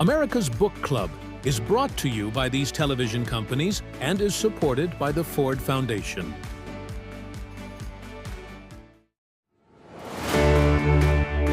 America's Book Club is brought to you by these television companies and is supported by the Ford Foundation.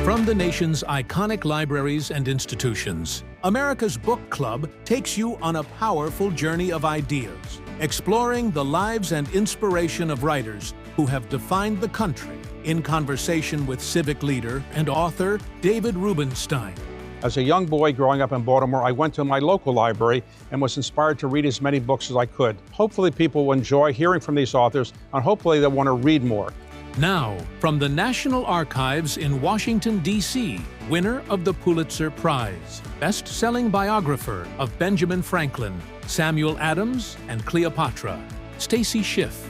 From the nation's iconic libraries and institutions, America's Book Club takes you on a powerful journey of ideas, exploring the lives and inspiration of writers who have defined the country, in conversation with civic leader and author David Rubenstein. As a young boy growing up in Baltimore, I went to my local library and was inspired to read as many books as I could. Hopefully people will enjoy hearing from these authors, and hopefully they'll want to read more. Now, from the National Archives in Washington, D.C., winner of the Pulitzer Prize, best-selling biographer of Benjamin Franklin, Samuel Adams, and Cleopatra, Stacy Schiff.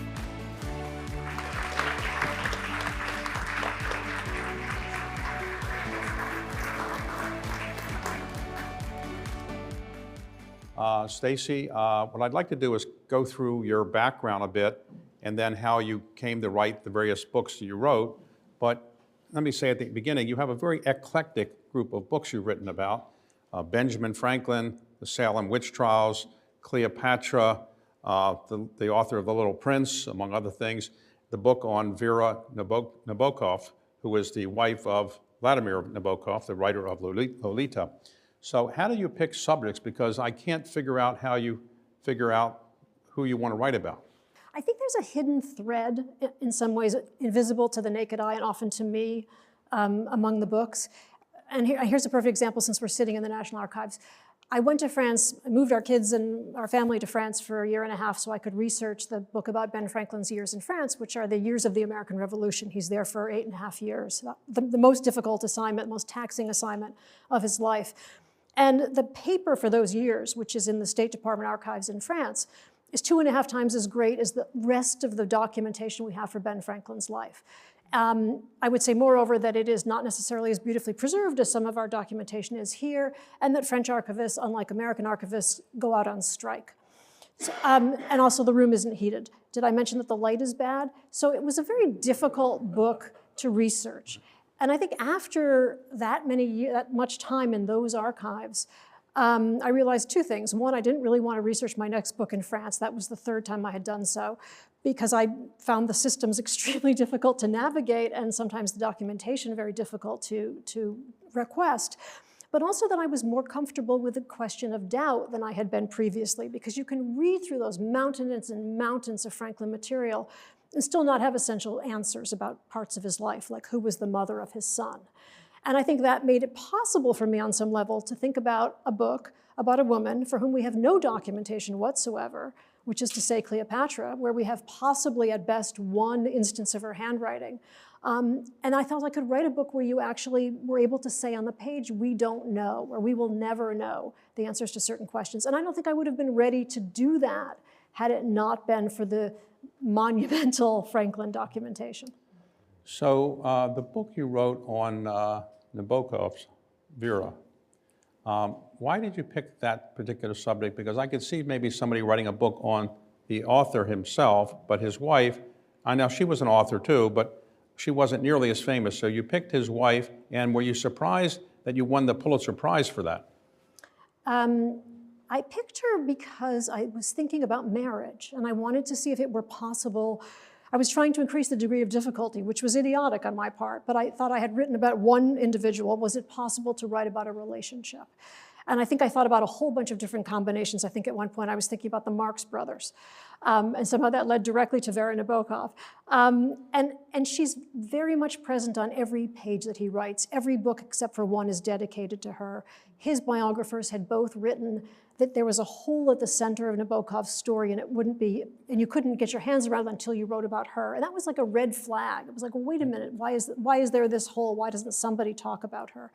Stacy, what I'd like to do is go through your background a bit and then how you came to write the various books that you wrote. But let me say at the beginning, you have a very eclectic group of books you've written about. Benjamin Franklin, the Salem witch trials, Cleopatra, the author of The Little Prince, among other things, the book on Vera Nabokov, who is the wife of Vladimir Nabokov, the writer of Lolita. So how do you pick subjects? Because I can't figure out how you figure out who you want to write about. I think there's a hidden thread, in some ways invisible to the naked eye and often to me, among the books. And here's a perfect example since we're sitting in the National Archives. I went to France, I moved our kids and our family to France for a year and a half so I could research the book about Ben Franklin's years in France, which are the years of the American Revolution. He's there for 8.5 years, the most difficult assignment, most taxing assignment of his life. And the paper for those years, which is in the State Department archives in France, is 2.5 times as great as the rest of the documentation we have for Ben Franklin's life. I would say, moreover, that it is not necessarily as beautifully preserved as some of our documentation is here, and that French archivists, unlike American archivists, go out on strike. So, and also the room isn't heated. Did I mention that the light is bad? So it was a very difficult book to research. And I think after that much time in those archives, I realized two things. One, I didn't really want to research my next book in France. That was the third time I had done so, because I found the systems extremely difficult to navigate and sometimes the documentation very difficult to request. But also that I was more comfortable with the question of doubt than I had been previously, because you can read through those mountains and mountains of Franklin material and still not have essential answers about parts of his life, like who was the mother of his son. And I think that made it possible for me on some level to think about a book about a woman for whom we have no documentation whatsoever, which is to say Cleopatra, where we have possibly at best one instance of her handwriting. And I thought I could write a book where you actually were able to say on the page, we don't know, or we will never know the answers to certain questions. And I don't think I would have been ready to do that had it not been for the monumental Franklin documentation. So the book you wrote on Nabokov's Vera, why did you pick that particular subject? Because I could see maybe somebody writing a book on the author himself, but his wife, I know she was an author too, but she wasn't nearly as famous. So you picked his wife, and were you surprised that you won the Pulitzer Prize for that? I picked her because I was thinking about marriage, and I wanted to see if it were possible. I was trying to increase the degree of difficulty, which was idiotic on my part, but I thought I had written about one individual. Was it possible to write about a relationship? And I think I thought about a whole bunch of different combinations. I think at one point I was thinking about the Marx Brothers. And somehow that led directly to Vera Nabokov. And she's very much present on every page that he writes. Every book except for one is dedicated to her. His biographers had both written that there was a hole at the center of Nabokov's story and you couldn't get your hands around it until you wrote about her. And that was like a red flag. It was like, well, wait a minute, why is there this hole? Why doesn't somebody talk about her?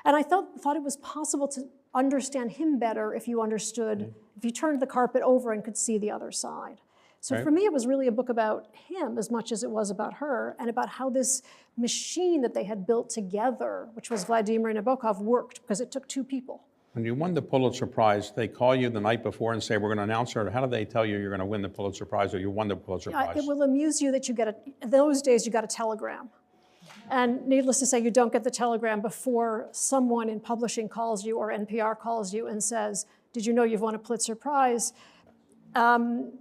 And I thought it was possible to understand him better if you understood, if you turned the carpet over and could see the other side. So for me, it was really a book about him as much as it was about her, and about how this machine that they had built together, which was Vladimir Nabokov, worked, because it took two people. When you won the Pulitzer Prize, they call you the night before and say, we're going to announce her. How do they tell you you're going to win the Pulitzer Prize or you won the Pulitzer Prize? It will amuse you that you get those days you got a telegram. And needless to say, you don't get the telegram before someone in publishing calls you or NPR calls you and says, did you know you've won a Pulitzer Prize? And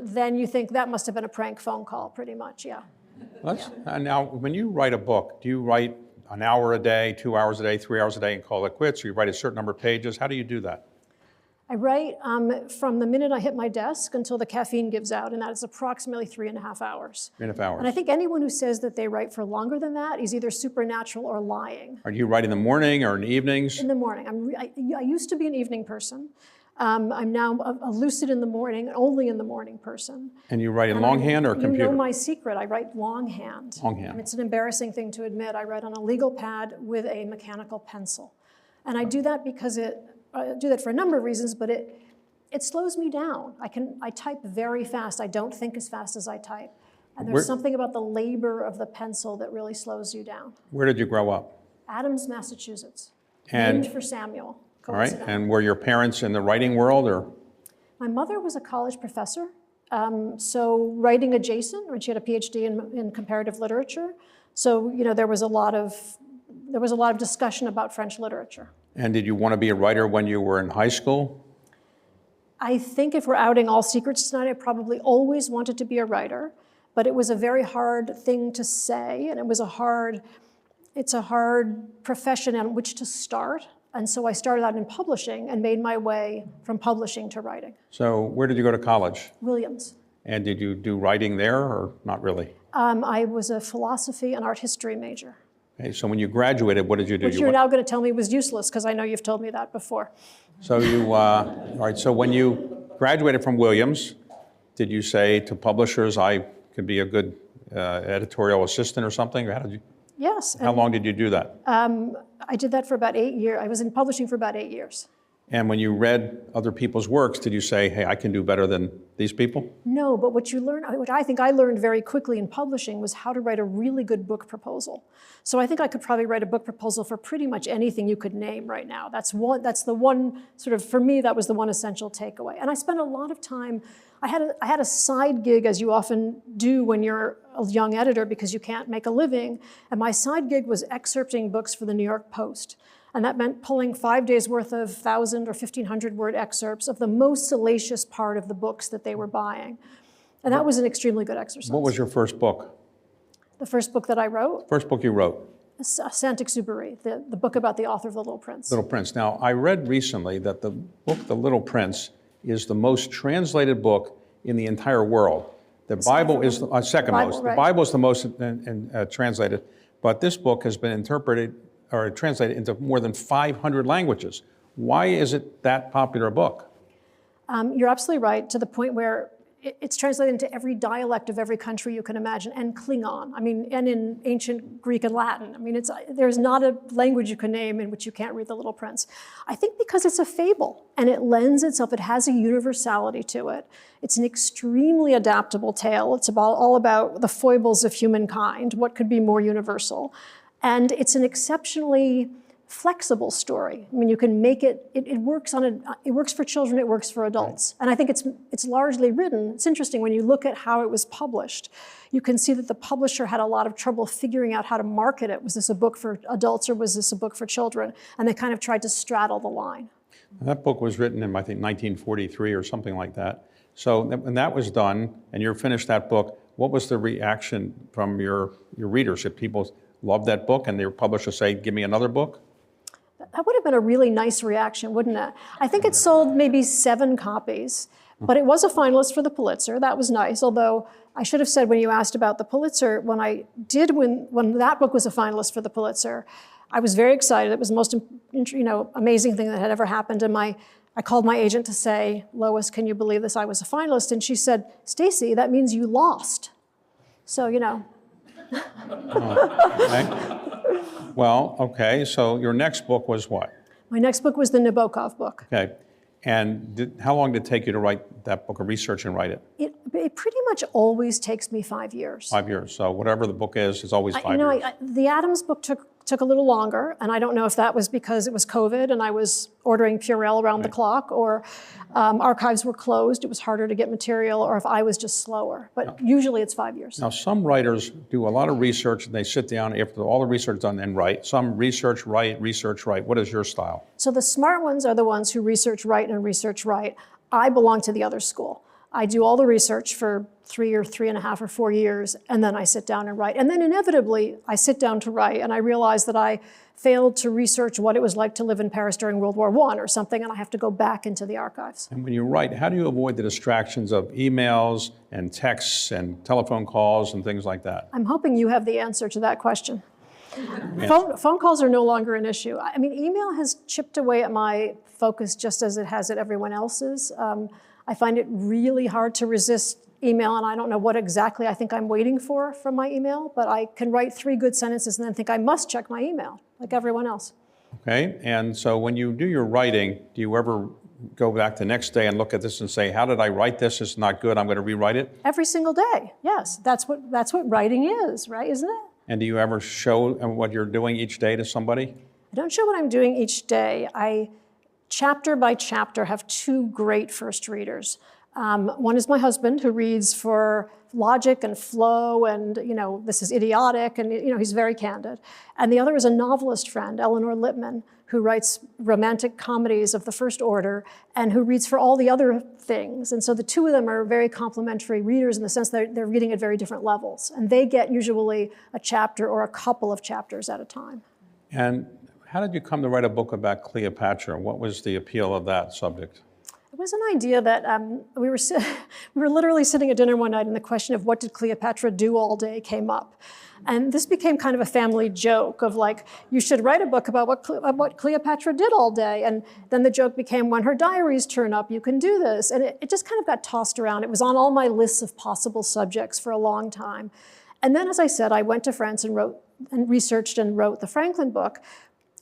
then you think that must have been a prank phone call, pretty much, yeah. Now, when you write a book, do you write an hour a day, 2 hours a day, 3 hours a day and call it quits? Or you write a certain number of pages? How do you do that? I write from the minute I hit my desk until the caffeine gives out, and that is approximately 3.5 hours. 3.5 hours. And I think anyone who says that they write for longer than that is either supernatural or lying. Are you write in the morning or in the evenings? In the morning. I used to be an evening person. I'm now a lucid in the morning, only in the morning person. And you write in longhand or computer? You know my secret. I write longhand. Longhand. It's an embarrassing thing to admit. I write on a legal pad with a mechanical pencil. And I do that because I do that for a number of reasons, but it slows me down. I type very fast. I don't think as fast as I type. And there's something about the labor of the pencil that really slows you down. Where did you grow up? Adams, Massachusetts. And, named for Samuel. All right, and were your parents in the writing world, or? My mother was a college professor, so writing adjacent, when she had a PhD in comparative literature. So, you know, there was a lot of discussion about French literature. And did you want to be a writer when you were in high school? I think if we're outing all secrets tonight, I probably always wanted to be a writer, but it was a very hard thing to say, and it's a hard profession on which to start. And so I started out in publishing and made my way from publishing to writing. So where did you go to college? Williams. And did you do writing there or not really? I was a philosophy and art history major. Okay, so when you graduated, what did you do? Which you're now going to tell me was useless, because I know you've told me that before. So all right, so when you graduated from Williams, did you say to publishers, I could be a good editorial assistant or something? Or how did you? Yes. How long did you do that? I did that for about 8 years. I was in publishing for about 8 years. And when you read other people's works, did you say, hey, I can do better than these people? No, but what I think I learned very quickly in publishing was how to write a really good book proposal. So I think I could probably write a book proposal for pretty much anything you could name right now. That's the one sort of, for me, that was the one essential takeaway. And I spent a lot of time, I had a side gig, as you often do when you're a young editor because you can't make a living. And my side gig was excerpting books for the New York Post. And that meant pulling 5 days worth of 1,000 or 1,500 word excerpts of the most salacious part of the books that they were buying. And that was an extremely good exercise. What was your first book? The first book that I wrote? First book you wrote? Saint-Exupéry, the book about the author of The Little Prince. Little Prince. Now, I read recently that the book, The Little Prince, is the most translated book in the entire world. The Bible is the second most. Right. The Bible is the most translated, but this book has been translated into more than 500 languages. Why is it that popular a book? You're absolutely right, to the point where it's translated into every dialect of every country you can imagine, and Klingon, and in ancient Greek and Latin. There's not a language you can name in which you can't read The Little Prince. I think because it's a fable, and it lends itself, it has a universality to it. It's an extremely adaptable tale. It's all about the foibles of humankind. What could be more universal? And it's an exceptionally flexible story. You can make it works it works for children, it works for adults. And I think it's largely written. It's interesting when you look at how it was published, you can see that the publisher had a lot of trouble figuring out how to market it. Was this a book for adults or was this a book for children? And they kind of tried to straddle the line. That book was written in, I think, 1943 or something like that. So when that was done and you finished that book, what was the reaction from your readership? People loved that book and their publisher say, give me another book? That would have been a really nice reaction, wouldn't it? I think it sold maybe 7 copies, but it was a finalist for the Pulitzer. That was nice, although I should have said when you asked about the Pulitzer, when that book was a finalist for the Pulitzer, I was very excited. It was the most amazing thing that had ever happened. And I called my agent to say, Lois, can you believe this? I was a finalist. And she said, Stacy, that means you lost. So, Okay. Well, okay, so your next book was what? My next book was the Nabokov book. Okay, and how long did it take you to write that book, or research and write it? It pretty much always takes me 5 years. 5 years, so whatever the book is, it's always 5 years. The Adams book took took a little longer, and I don't know if that was because it was COVID and I was ordering Purell around the clock, or archives were closed, it was harder to get material, or if I was just slower. But usually it's 5 years. Now, some writers do a lot of research and they sit down after all the research is done and write. Some research, write, research, write. What is your style? So the smart ones are the ones who research, write, and research, write. I belong to the other school. I do all the research for 3 or 3.5 or 4 years, and then I sit down and write. And then inevitably, I sit down to write, and I realize that I failed to research what it was like to live in Paris during World War I or something, and I have to go back into the archives. And when you write, how do you avoid the distractions of emails and texts and telephone calls and things like that? I'm hoping you have the answer to that question. Phone calls are no longer an issue. I mean, email has chipped away at my focus just as it has at everyone else's. I find it really hard to resist email, and I don't know what exactly I think I'm waiting for from my email, but I can write 3 good sentences and then think I must check my email, like everyone else. Okay, and so when you do your writing, do you ever go back the next day and look at this and say, how did I write this? It's not good, I'm going to rewrite it? Every single day, yes. That's what writing is, right, isn't it? And do you ever show what you're doing each day to somebody? I don't show what I'm doing each day. I, chapter by chapter, have 2 great first readers. One is my husband, who reads for logic and flow and, this is idiotic, and, he's very candid. And the other is a novelist friend, Eleanor Lippman, who writes romantic comedies of the first order and who reads for all the other things. And so the 2 of them are very complementary readers in the sense that they're reading at very different levels. And they get usually a chapter or a couple of chapters at a time. And how did you come to write a book about Cleopatra? What was the appeal of that subject? It was an idea that we were literally sitting at dinner one night and the question of what did Cleopatra do all day came up. And this became kind of a family joke of like, you should write a book about what Cleopatra did all day. And then the joke became, when her diaries turn up, you can do this. And it just kind of got tossed around. It was on all my lists of possible subjects for a long time. And then, as I said, I went to France and researched and wrote the Franklin book.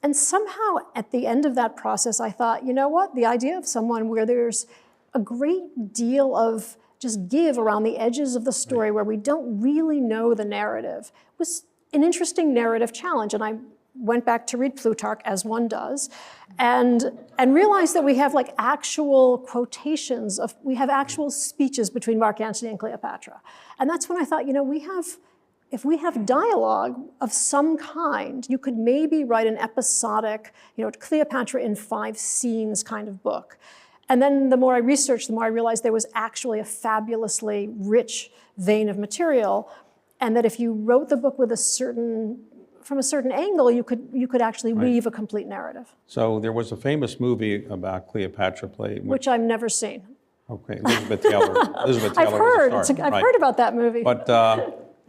And somehow at the end of that process, I thought, you know what? The idea of someone where there's a great deal of just give around the edges of the story where we don't really know the narrative was an interesting narrative challenge. And I went back to read Plutarch, as one does, and realized that we have like actual quotations we have actual speeches between Mark Antony and Cleopatra. And that's when I thought, if we have dialogue of some kind, you could maybe write an episodic, Cleopatra in 5 scenes kind of book. And then the more I researched, the more I realized there was actually a fabulously rich vein of material, and that if you wrote the book from a certain angle, you could actually weave a complete narrative. So there was a famous movie about Cleopatra which I've never seen. Okay, Elizabeth Taylor. I've heard about that movie. But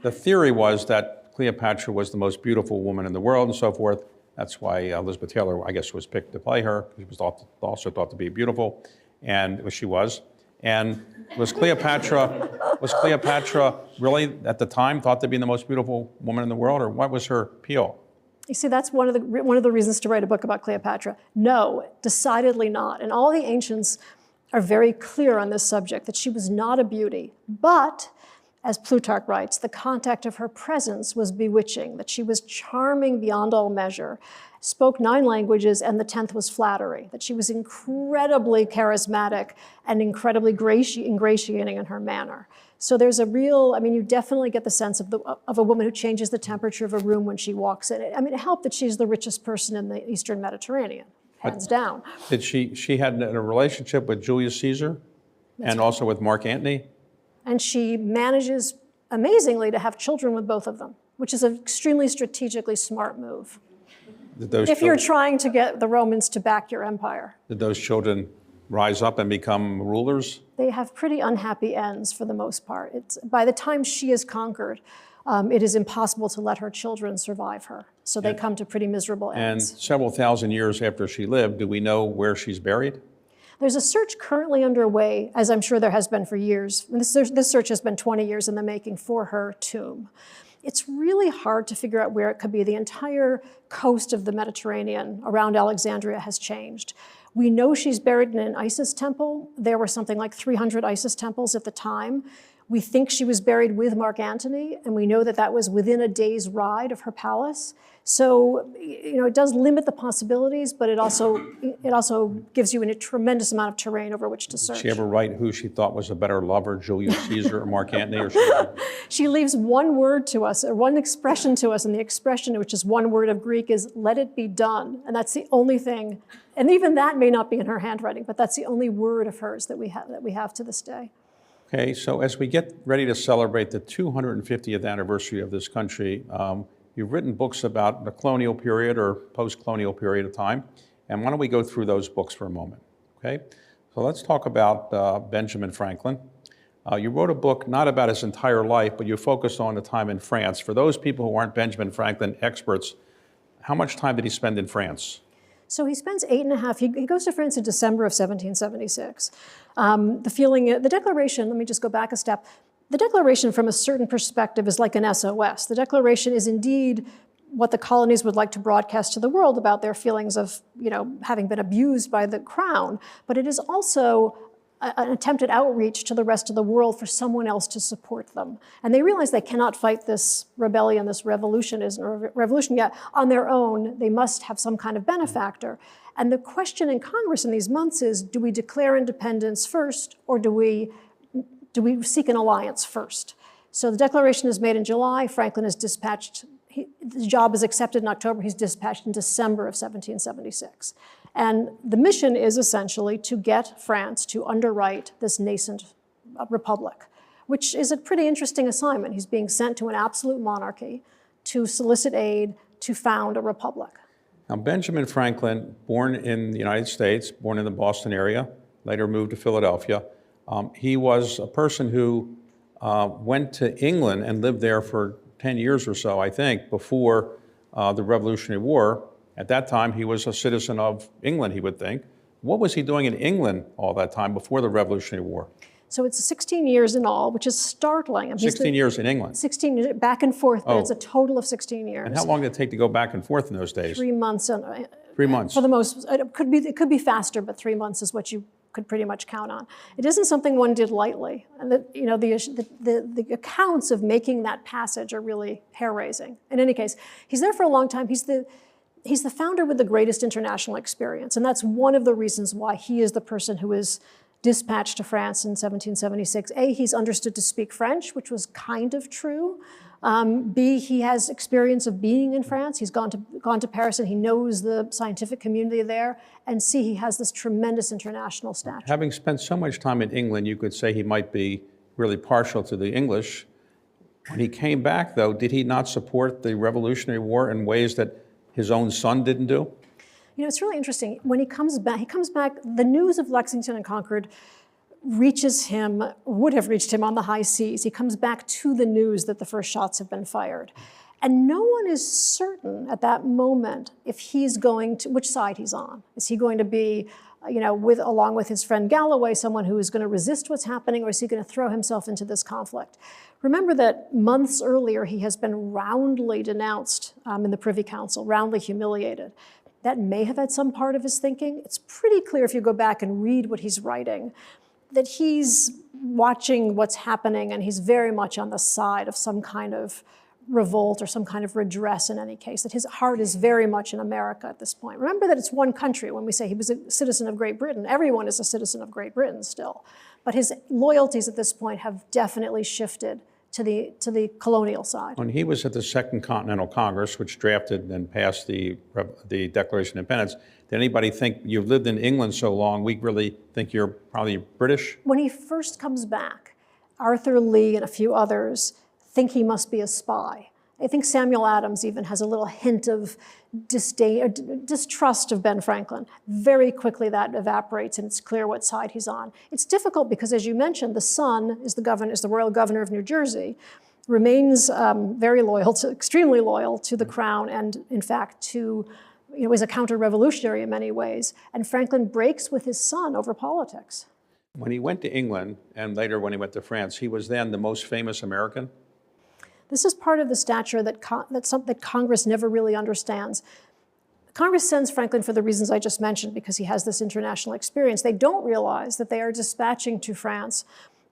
the theory was that Cleopatra was the most beautiful woman in the world and so forth. That's why Elizabeth Taylor, I guess, was picked to play her. She was also thought to be beautiful, and she was. And was Cleopatra really, at the time, thought to be the most beautiful woman in the world, or what was her appeal? You see, that's one of the reasons to write a book about Cleopatra. No, decidedly not. And all the ancients are very clear on this subject, that she was not a beauty. But, as Plutarch writes, the contact of her presence was bewitching, that she was charming beyond all measure, spoke 9 languages, and the 10th was flattery, that she was incredibly charismatic and incredibly ingratiating in her manner. So there's a real, you definitely get the sense of a woman who changes the temperature of a room when she walks in. It helped that she's the richest person in the Eastern Mediterranean, hands down. Did she had a relationship with Julius Caesar and also with Mark Antony? And she manages amazingly to have children with both of them, which is an extremely strategically smart move. If you're trying to get the Romans to back your empire. Did those children rise up and become rulers? They have pretty unhappy ends for the most part. By the time she is conquered, it is impossible to let her children survive her. So they come to pretty miserable ends. And several thousand years after she lived, do we know where she's buried? There's a search currently underway, as I'm sure there has been for years. This search has been 20 years in the making for her tomb. It's really hard to figure out where it could be. The entire coast of the Mediterranean around Alexandria has changed. We know she's buried in an Isis temple. There were something like 300 Isis temples at the time. We think she was buried with Mark Antony, and we know that that was within a day's ride of her palace. So, it does limit the possibilities, but it also gives you a tremendous amount of terrain over which to search. Did she ever write who she thought was a better lover, Julius Caesar or Mark Antony? Or she leaves one word to us, or one expression to us, and the expression, which is one word of Greek, is "let it be done." And that's the only thing, and even that may not be in her handwriting, but that's the only word of hers that we have to this day. Okay, so as we get ready to celebrate the 250th anniversary of this country, you've written books about the colonial period or post-colonial period of time, and why don't we go through those books for a moment, okay? So let's talk about Benjamin Franklin. You wrote a book not about his entire life, but you focused on the time in France. For those people who aren't Benjamin Franklin experts, how much time did he spend in France? So he spends 8.5, he goes to France in December of 1776. The Declaration, let me just go back a step. The Declaration, from a certain perspective, is like an SOS. The Declaration is indeed what the colonies would like to broadcast to the world about their feelings of, having been abused by the crown. But it is also an attempted outreach to the rest of the world for someone else to support them. And they realize they cannot fight this rebellion, this revolution yet on their own. They must have some kind of benefactor. And the question in Congress in these months is, do we declare independence first, or do we seek an alliance first? So the declaration is made in July. Franklin is dispatched. The job is accepted in October. He's dispatched in December of 1776. And the mission is essentially to get France to underwrite this nascent republic, which is a pretty interesting assignment. He's being sent to an absolute monarchy to solicit aid to found a republic. Now, Benjamin Franklin, born in the United States, born in the Boston area, later moved to Philadelphia. He was a person who went to England and lived there for 10 years or so, I think, before the Revolutionary War. At that time, he was a citizen of England, he would think. What was he doing in England all that time before the Revolutionary War? So it's 16 years in all, which is startling. 16 years in England? 16 years, back and forth, but it's a total of 16 years. And how long did it take to go back and forth in those days? 3 months. 3 months? For the most, it could be faster, but 3 months is what you could pretty much count on. It isn't something one did lightly. And the accounts of making that passage are really hair-raising. In any case, he's there for a long time. He's the founder with the greatest international experience, and that's one of the reasons why he is the person who is dispatched to France in 1776. A, he's understood to speak French, which was kind of true. B, he has experience of being in France. He's gone to Paris and he knows the scientific community there. And C, he has this tremendous international stature. Having spent so much time in England, you could say he might be really partial to the English. When he came back, though, did he not support the Revolutionary War in ways that his own son didn't do? It's really interesting. When he comes back, the news of Lexington and Concord reaches him, would have reached him on the high seas. He comes back to the news that the first shots have been fired. And no one is certain at that moment if he's going to, which side he's on. Is he going to be, along with his friend Galloway, someone who is going to resist what's happening, or is he going to throw himself into this conflict? Remember that months earlier, he has been roundly denounced in the Privy Council, roundly humiliated. That may have had some part of his thinking. It's pretty clear if you go back and read what he's writing, that he's watching what's happening and he's very much on the side of some kind of revolt or some kind of redress in any case, that his heart is very much in America at this point. Remember that it's one country. When we say he was a citizen of Great Britain, everyone is a citizen of Great Britain still. But his loyalties at this point have definitely shifted to the colonial side. When he was at the Second Continental Congress, which drafted and passed the Declaration of Independence, did anybody think, you've lived in England so long, we really think you're probably British? When he first comes back, Arthur Lee and a few others think he must be a spy. I think Samuel Adams even has a little hint of disdain or distrust of Ben Franklin. Very quickly that evaporates and it's clear what side he's on. It's difficult because, as you mentioned, the son is the royal governor of New Jersey, remains very loyal, extremely loyal to the crown, and in fact is a counter-revolutionary in many ways. And Franklin breaks with his son over politics. When he went to England and later when he went to France, he was then the most famous American? This is part of the stature that Congress never really understands. Congress sends Franklin for the reasons I just mentioned, because he has this international experience. They don't realize that they are dispatching to France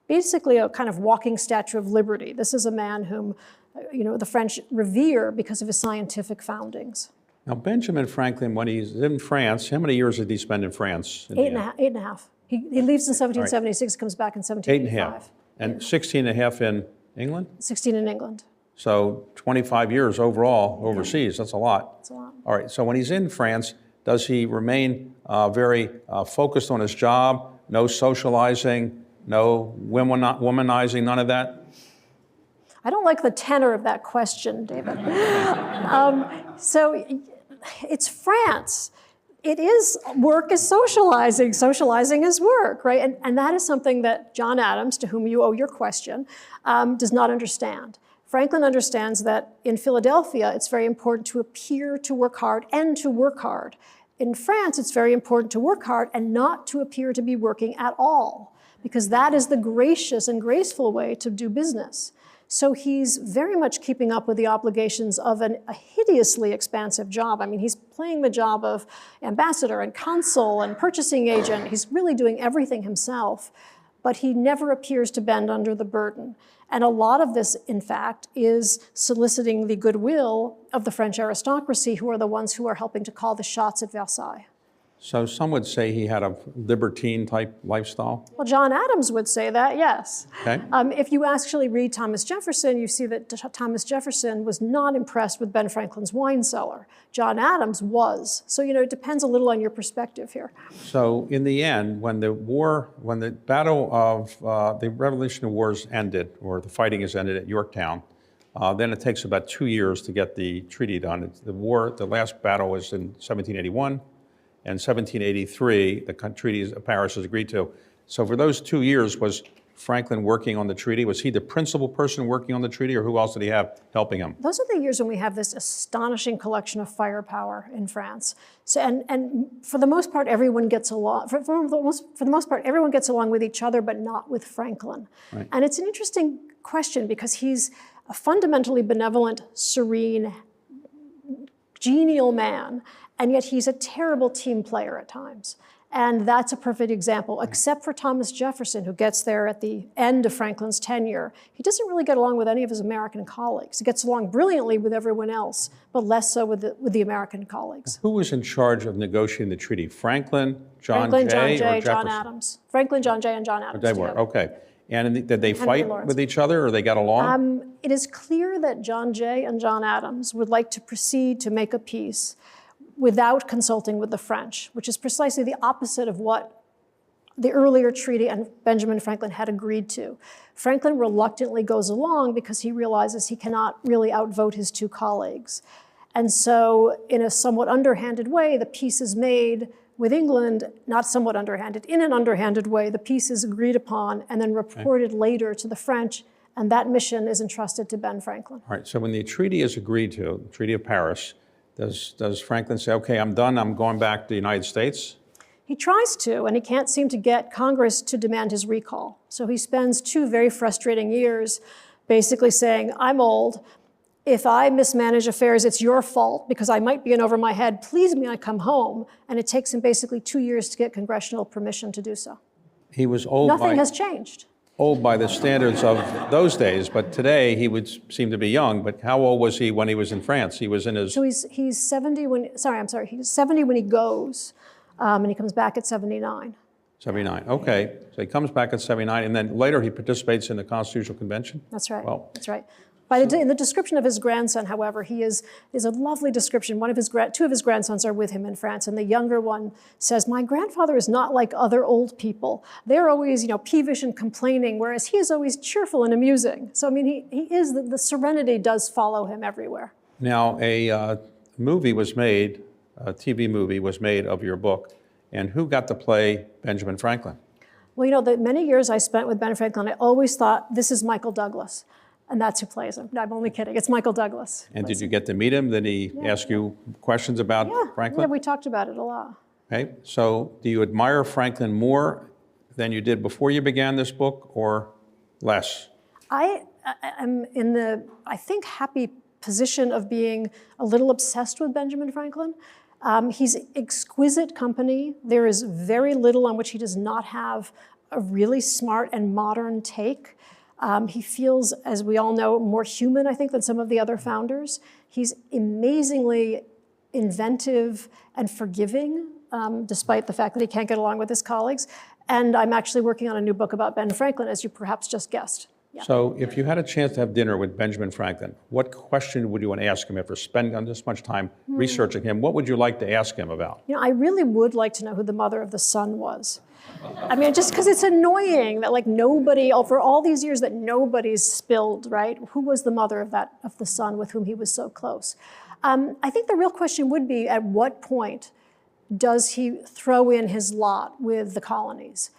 basically a kind of walking statue of liberty. This is a man whom, the French revere because of his scientific foundings. Now, Benjamin Franklin, when he's in France, how many years did he spend in France? Eight and a half. He leaves in 1776, comes back in 1785. 8.5. And 16.5 in England? 16 in England. So 25 years overall overseas. That's a lot. That's a lot. All right. So when he's in France, does he remain very focused on his job? No socializing, no womanizing, none of that? I don't like the tenor of that question, David. So it's France. It is, work is socializing. Socializing is work, right? And that is something that John Adams, to whom you owe your question, does not understand. Franklin understands that in Philadelphia, it's very important to appear to work hard and to work hard. In France, it's very important to work hard and not to appear to be working at all, because that is the gracious and graceful way to do business. So he's very much keeping up with the obligations of a hideously expansive job. I mean, he's playing the job of ambassador and consul and purchasing agent. He's really doing everything himself, but he never appears to bend under the burden. And a lot of this, in fact, is soliciting the goodwill of the French aristocracy, who are the ones who are helping to call the shots at Versailles. So some would say he had a libertine-type lifestyle? Well, John Adams would say that, yes. Okay. If you actually read Thomas Jefferson, you see that Thomas Jefferson was not impressed with Ben Franklin's wine cellar. John Adams was. So, it depends a little on your perspective here. So in the end, when the battle of the Revolutionary Wars ended, or the fighting is ended at Yorktown, then it takes about 2 years to get the treaty done. The last battle was in 1781. And 1783, the Treaty of Paris was agreed to. So for those 2 years, was Franklin working on the treaty? Was he the principal person working on the treaty, or who else did he have helping him? Those are the years when we have this astonishing collection of firepower in France. So, and for the most part, everyone gets along. For the most part, everyone gets along with each other, but not with Franklin. Right. And it's an interesting question because he's a fundamentally benevolent, serene, genial man. And yet he's a terrible team player at times. And that's a perfect example, except for Thomas Jefferson, who gets there at the end of Franklin's tenure. He doesn't really get along with any of his American colleagues. He gets along brilliantly with everyone else, but less so with the American colleagues. Who was in charge of negotiating the treaty? Franklin, John Jay, John Jay, or John Adams. Franklin, John Jay, and John Adams. They were, okay. And did they fight with each other, or they got along? It is clear that John Jay and John Adams would like to proceed to make a peace without consulting with the French, which is precisely the opposite of what the earlier treaty and Benjamin Franklin had agreed to. Franklin reluctantly goes along because he realizes he cannot really outvote his two colleagues. And so in a somewhat underhanded way, the peace is made with England, not somewhat underhanded, in an underhanded way, the peace is agreed upon and then reported later to the French, and that mission is entrusted to Ben Franklin. All right, so when the treaty is agreed to, the Treaty of Paris, does Franklin say, okay, I'm done, I'm going back to the United States? He tries to, and he can't seem to get Congress to demand his recall. So he spends 2 very frustrating years basically saying, I'm old. If I mismanage affairs, it's your fault because I might be in over my head. Please may I come home? And it takes him basically 2 years to get congressional permission to do so. He was old. Nothing has changed. Old by the standards of those days, but today he would seem to be young. But how old was he when he was in France? He was in his... So he's 70 when, he's 70 when he goes, and he comes back at 79. 79, okay. So he comes back at 79, and then later he participates in the Constitutional Convention? That's right, Well, that's right. In the description of his grandson, however, is a lovely description. 2 of his grandsons are with him in France, and the younger one says, my grandfather is not like other old people. They're always, peevish and complaining, whereas he is always cheerful and amusing. So, I mean, the serenity does follow him everywhere. Now, a movie was made, a TV movie was made of your book, and who got to play Benjamin Franklin? Well, the many years I spent with Ben Franklin, I always thought, this is Michael Douglas. And that's who plays him. No, I'm only kidding. It's Michael Douglas. And did you get to meet him? Did he ask you questions about Franklin? Yeah, we talked about it a lot. Okay, so do you admire Franklin more than you did before you began this book, or less? I am in the, I think, happy position of being a little obsessed with Benjamin Franklin. He's exquisite company. There is very little on which he does not have a really smart and modern take. He feels, as we all know, more human, I think, than some of the other founders. He's amazingly inventive and forgiving, despite the fact that he can't get along with his colleagues. And I'm actually working on a new book about Ben Franklin, as you perhaps just guessed. Yeah. So if you had a chance to have dinner with Benjamin Franklin, what question would you want to ask him after spending this much time researching him? What would you like to ask him about? You know, I really would like to know who the mother of the sun was. I mean, just because it's annoying that like nobody, for all these years that nobody's spilled, right? Who was the mother of the son with whom he was so close? I think the real question would be, at what point does he throw in his lot with the colonies?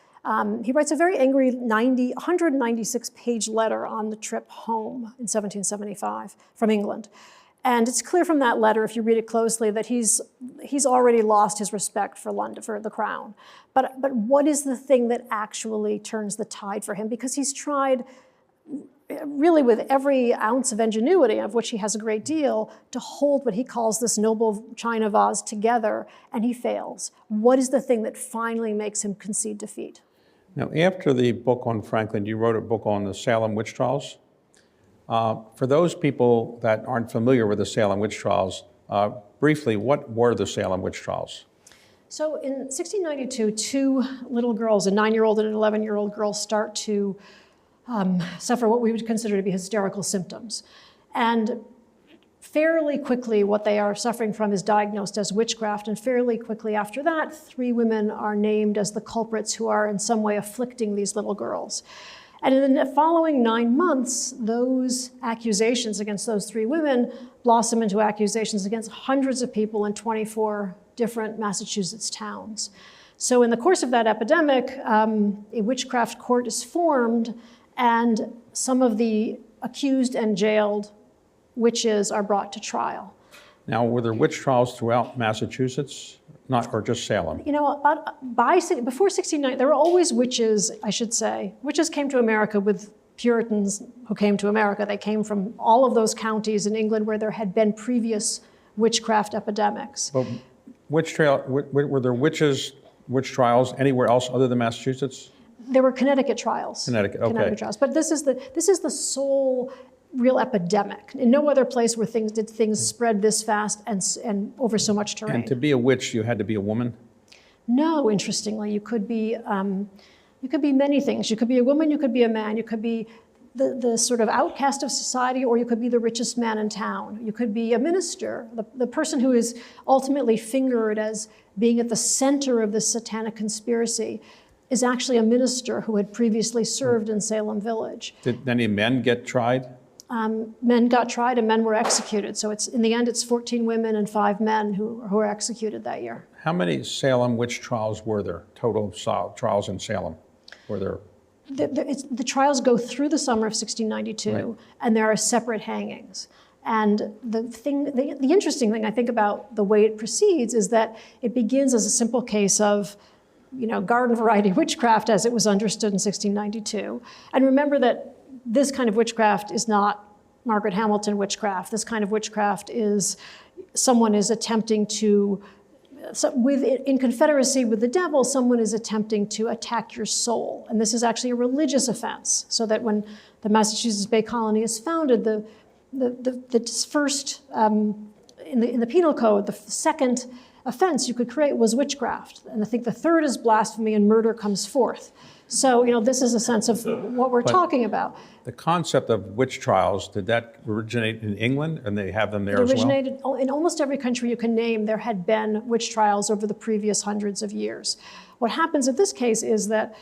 He writes a very angry 196-page letter on the trip home in 1775 from England. And it's clear from that letter, if you read it closely, that he's already lost his respect for London, for the crown. But what is the thing that actually turns the tide for him? Because he's tried, really with every ounce of ingenuity, of which he has a great deal, to hold what he calls this noble china vase together, and he fails. What is the thing that finally makes him concede defeat? Now, after the book on Franklin, you wrote a book on the Salem witch trials. For those people that aren't familiar with the Salem witch trials, briefly, what were the Salem witch trials? So in 1692, two little girls, a 9-year-old and an 11-year-old girl, start to suffer what we would consider to be hysterical symptoms. And fairly quickly, what they are suffering from is diagnosed as witchcraft, and fairly quickly after that, 3 women are named as the culprits who are in some way afflicting these little girls. And in the following 9 months, those accusations against those 3 women blossom into accusations against hundreds of people in 24 different Massachusetts towns. So in the course of that epidemic, a witchcraft court is formed, and some of the accused and jailed witches are brought to trial. Now, were there witch trials throughout Massachusetts, or just Salem? You know, before 1690, there were always witches, I should say. Witches came to America with Puritans who came to America. They came from all of those counties in England where there had been previous witchcraft epidemics. But were there witch trials anywhere else other than Massachusetts? There were Connecticut trials. Connecticut, okay. Connecticut trials. But this is the sole real epidemic. In no other place where things spread this fast and over so much terrain. And to be a witch, you had to be a woman? No, interestingly, you could be many things. You could be a woman, you could be a man, you could be the sort of outcast of society, or you could be the richest man in town. You could be a minister, the person who is ultimately fingered as being at the center of this satanic conspiracy is actually a minister who had previously served in Salem Village. Did any men get tried? Men got tried and men were executed. So in the end, it's 14 women and 5 men who were executed that year. How many Salem witch trials were there, total trials in Salem? Were there? The trials go through the summer of 1692, right, and there are separate hangings. And the interesting thing I think about the way it proceeds is that it begins as a simple case of, garden variety witchcraft as it was understood in 1692. And remember that this kind of witchcraft is not Margaret Hamilton witchcraft. This kind of witchcraft is someone is attempting to, in confederacy with the devil, someone is attempting to attack your soul. And this is actually a religious offense, so that when the Massachusetts Bay Colony is founded, the first, in the penal code, the second offense you could create was witchcraft. And I think the third is blasphemy, and murder comes fourth. So, this is a sense of what we're talking about. The concept of witch trials, did that originate in England, and they have them there as well? It originated in almost every country you can name. There had been witch trials over the previous hundreds of years. What happens in this case is that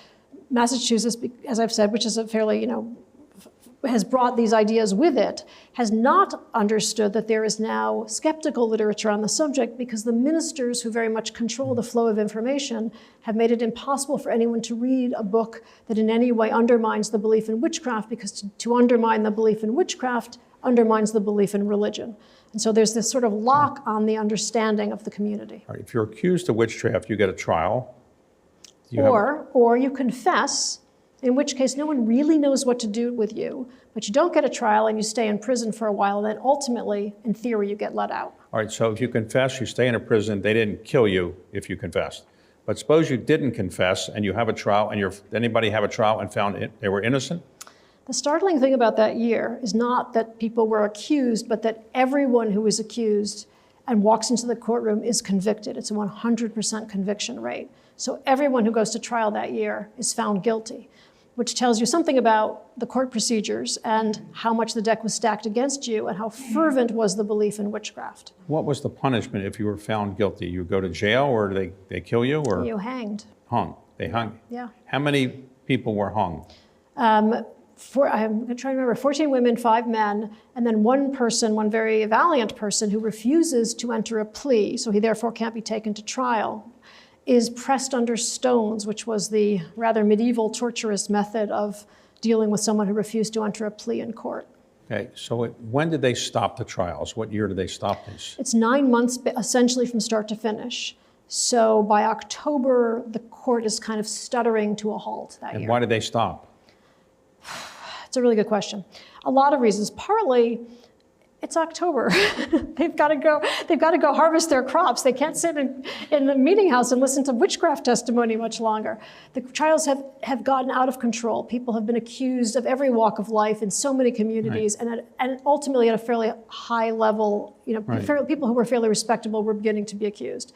Massachusetts, as I've said, which is a fairly, has brought these ideas with it, has not understood that there is now skeptical literature on the subject, because the ministers who very much control the flow of information have made it impossible for anyone to read a book that in any way undermines the belief in witchcraft, because to undermine the belief in witchcraft undermines the belief in religion. And so there's this sort of lock on the understanding of the community. All right, if you're accused of witchcraft, you get a trial. Or you confess, in which case no one really knows what to do with you, but you don't get a trial and you stay in prison for a while, and then ultimately, in theory, you get let out. All right, so if you confess, you stay in a prison, they didn't kill you if you confessed. But suppose you didn't confess and you have a trial, and anybody have a trial and found they were innocent? The startling thing about that year is not that people were accused, but that everyone who is accused and walks into the courtroom is convicted. It's a 100% conviction rate. So everyone who goes to trial that year is found guilty, which tells you something about the court procedures and how much the deck was stacked against you and how fervent was the belief in witchcraft. What was the punishment if you were found guilty? You go to jail, or they kill you, or? You hanged. Hung. They hung. Yeah. How many people were hung? I'm trying to remember, 14 women, 5 men, and then one person, one very valiant person who refuses to enter a plea, so he therefore can't be taken to trial, is pressed under stones, which was the rather medieval torturous method of dealing with someone who refused to enter a plea in court. Okay, so when did they stop the trials? What year did they stop these? It's 9 months, essentially from start to finish. So by October, the court is kind of stuttering to a halt that year. And why did they stop? It's a really good question. A lot of reasons. Partly, it's October. They've got to go harvest their crops. They can't sit in the meeting house and listen to witchcraft testimony much longer. The trials have gotten out of control. People have been accused of every walk of life in so many communities, right. and ultimately at a fairly high level, right. People who were fairly respectable were beginning to be accused.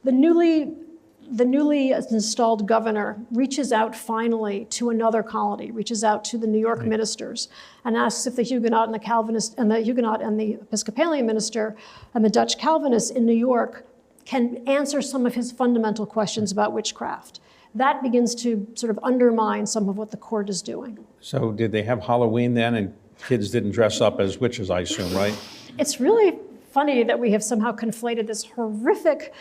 The newly installed governor reaches out finally to another colony, reaches out to the New York right. ministers, and asks if the Huguenot and the Calvinist and the Huguenot and the Episcopalian minister and the Dutch Calvinists in New York can answer some of his fundamental questions about witchcraft. That begins to sort of undermine some of what the court is doing. So did they have Halloween then, and kids didn't dress up as witches, I assume, right? It's really funny that we have somehow conflated this horrific,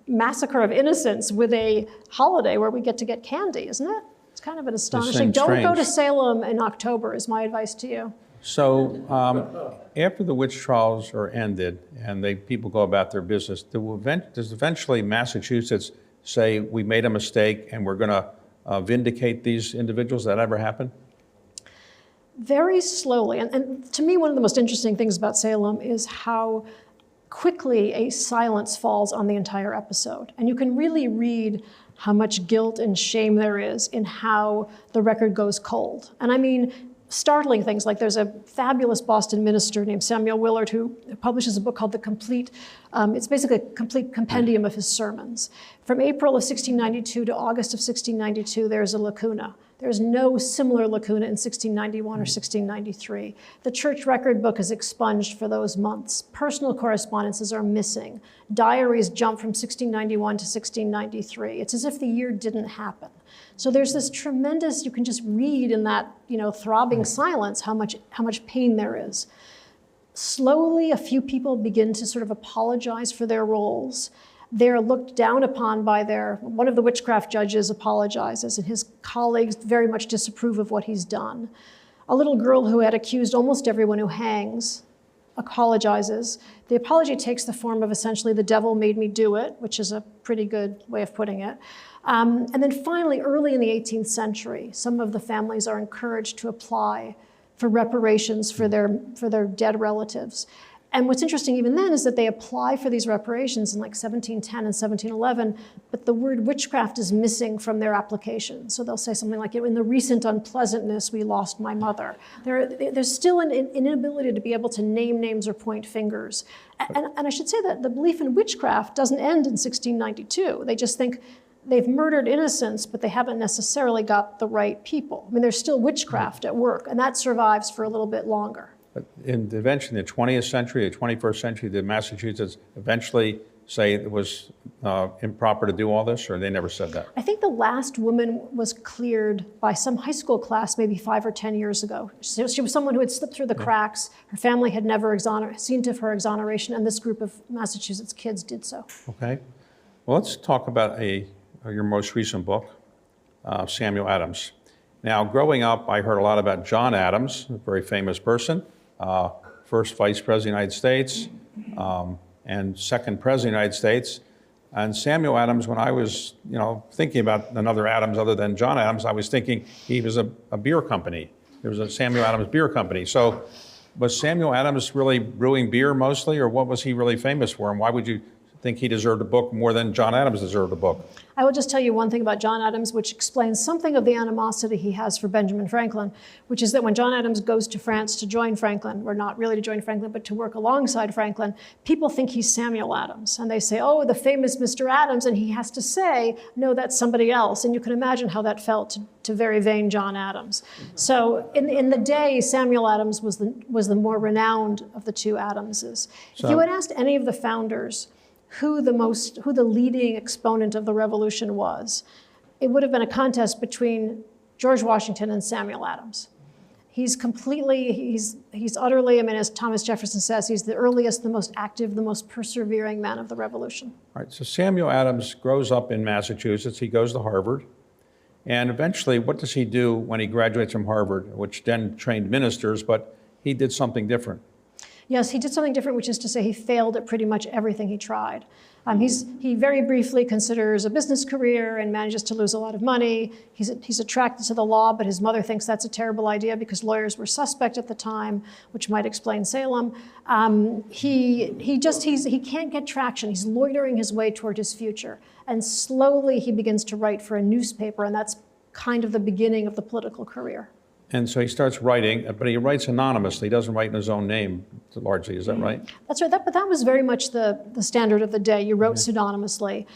massacre of innocence with a holiday where we get to get candy, isn't it? It's kind of an astonishing. Don't go to Salem in October is my advice to you. So after the witch trials are ended and people go about their business, does eventually Massachusetts say we made a mistake and we're going to vindicate these individuals? Did that ever happen? Very slowly. And to me, one of the most interesting things about Salem is how quickly a silence falls on the entire episode. And you can really read how much guilt and shame there is in how the record goes cold. And I mean, startling things, like there's a fabulous Boston minister named Samuel Willard who publishes a book called The Complete, it's basically a complete compendium of his sermons. From April of 1692 to August of 1692, there's a lacuna. There's no similar lacuna in 1691 or 1693. The church record book is expunged for those months. Personal correspondences are missing. Diaries jump from 1691 to 1693. It's as if the year didn't happen. So there's this tremendous, you can just read in that, throbbing silence how much pain there is. Slowly, a few people begin to sort of apologize for their roles. They're looked down upon by one of the witchcraft judges apologizes, and his colleagues very much disapprove of what he's done. A little girl who had accused almost everyone who hangs apologizes. The apology takes the form of essentially the devil made me do it, which is a pretty good way of putting it. And then finally, early in the 18th century, some of the families are encouraged to apply for reparations for their dead relatives. And what's interesting even then is that they apply for these reparations in like 1710 and 1711, but the word witchcraft is missing from their application. So they'll say something like, in the recent unpleasantness, we lost my mother. There's still an inability to be able to name names or point fingers. And I should say that the belief in witchcraft doesn't end in 1692. They just think they've murdered innocents, but they haven't necessarily got the right people. I mean, there's still witchcraft at work, and that survives for a little bit longer. But eventually, in the 20th century, the 21st century, did Massachusetts eventually say it was improper to do all this, or they never said that? I think the last woman was cleared by some high school class maybe 5 or 10 years ago. So she was someone who had slipped through the cracks. Her family had never seen to her exoneration, and this group of Massachusetts kids did so. Okay. Well, let's talk about your most recent book, Samuel Adams. Now, growing up, I heard a lot about John Adams, a very famous person. First Vice President of the United States, and second President of the United States. And Samuel Adams, when I was, thinking about another Adams other than John Adams, I was thinking he was a beer company. There was a Samuel Adams beer company. So was Samuel Adams really brewing beer mostly, or what was he really famous for? And why would you think he deserved a book more than John Adams deserved a book. I will just tell you one thing about John Adams, which explains something of the animosity he has for Benjamin Franklin, which is that when John Adams goes to France to join Franklin, or not really to join Franklin, but to work alongside Franklin, people think he's Samuel Adams. And they say, oh, the famous Mr. Adams. And he has to say, no, that's somebody else. And you can imagine how that felt to very vain John Adams. So in the day, Samuel Adams was the more renowned of the two Adamses. If you had asked any of the founders who the leading exponent of the revolution was, it would have been a contest between George Washington and Samuel Adams. He's utterly, I mean, as Thomas Jefferson says, he's the earliest, the most active, the most persevering man of the revolution. All right, so Samuel Adams grows up in Massachusetts. He goes to Harvard. And eventually, what does he do when he graduates from Harvard, which then trained ministers, but he did something different? Yes, he did something different, which is to say he failed at pretty much everything he tried. He very briefly considers a business career and manages to lose a lot of money. He's attracted to the law, but his mother thinks that's a terrible idea because lawyers were suspect at the time, which might explain Salem. He can't get traction. He's loitering his way toward his future. And slowly he begins to write for a newspaper, and that's kind of the beginning of the political career. And so he starts writing, but he writes anonymously. He doesn't write in his own name, largely. Is that right? That's right. But that was very much the standard of the day. You wrote pseudonymously.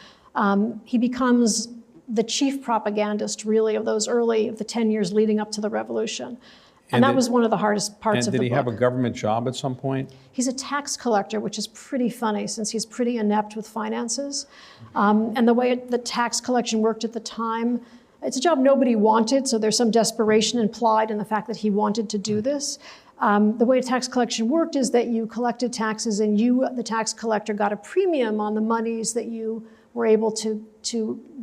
He becomes the chief propagandist, really, of the 10 years leading up to the revolution. And that was one of the hardest parts of the book. And did he have a government job at some point? He's a tax collector, which is pretty funny since he's pretty inept with finances. And the way the tax collection worked at the time, it's a job nobody wanted, so there's some desperation implied in the fact that he wanted to do this. The way tax collection worked is that you collected taxes and you, the tax collector, got a premium on the monies that you were able to